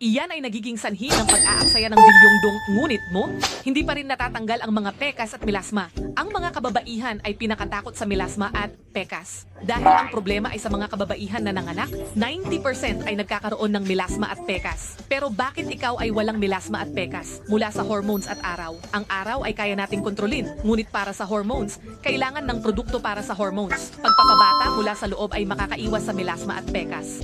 Iyan ay nagiging sanhi ng pag-aaksaya ng bilyong ngunit mo, hindi pa rin natatanggal ang mga pekas at melasma. Ang mga kababaihan ay pinakatakot sa melasma at pekas. Dahil ang problema ay sa mga kababaihan na nanganak, 90% ay nagkakaroon ng melasma at pekas. Pero bakit ikaw ay walang melasma at pekas? Mula sa hormones at araw. Ang araw ay kaya nating kontrolin, ngunit para sa hormones, kailangan ng produkto para sa hormones. Pagpapabata mula sa loob ay makakaiwas sa melasma at pekas.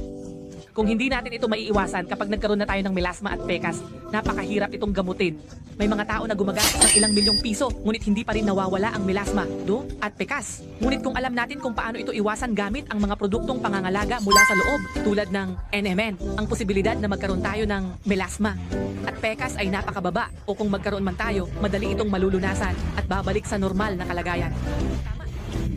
Kung hindi natin ito maiiwasan kapag nagkaroon na tayo ng melasma at pekas, napakahirap itong gamutin. May mga tao na gumagastos ng ilang milyong piso, ngunit hindi pa rin nawawala ang melasma, at pekas. Ngunit kung alam natin kung paano ito iwasan gamit ang mga produktong pangangalaga mula sa loob, tulad ng NMN, ang posibilidad na magkaroon tayo ng melasma at pekas ay napakababa, o kung magkaroon man tayo, madali itong malulunasan at babalik sa normal na kalagayan.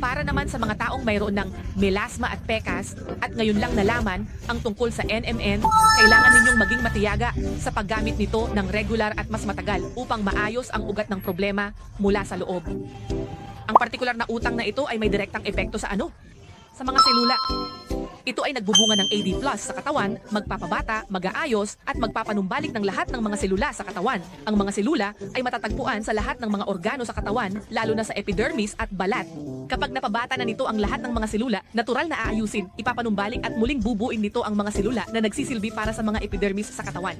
Para naman sa mga taong mayroon ng melasma at pekas at ngayon lang nalaman ang tungkol sa NMN, kailangan ninyong maging matiyaga sa paggamit nito ng regular at mas matagal upang maayos ang ugat ng problema mula sa loob. Ang partikular na utang na ito ay may direktang epekto sa sa mga selula. Ito ay nagbubunga ng AD+ sa katawan, magpapabata, mag-aayos, at magpapanumbalik ng lahat ng mga selula sa katawan. Ang mga selula ay matatagpuan sa lahat ng mga organo sa katawan, lalo na sa epidermis at balat. Kapag napabata na nito ang lahat ng mga selula, natural na aayusin, ipapanumbalik at muling bubuin nito ang mga selula na nagsisilbi para sa mga epidermis sa katawan.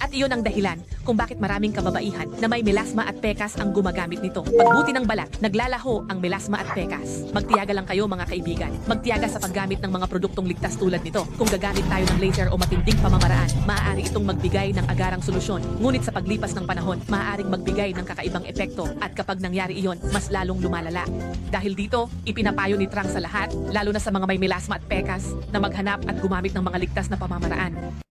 At iyon ang dahilan kung bakit maraming kababaihan na may melasma at pekas ang gumagamit nito. Pagbuti ng balat, naglalaho ang melasma at pekas. Magtiyaga lang kayo mga kaibigan. Magtiyaga sa paggamit ng mga produktong ligtas tulad nito. Kung gagamit tayo ng laser o matinding pamamaraan, maaari itong magbigay ng agarang solusyon. Ngunit sa paglipas ng panahon, maaaring magbigay ng kakaibang epekto at kapag nangyari iyon, mas lalong lumalala. Dahil dito, ipinapayo ni Trang sa lahat, lalo na sa mga may melasma at pekas, na maghanap at gumamit ng mga ligtas na pamamaraan.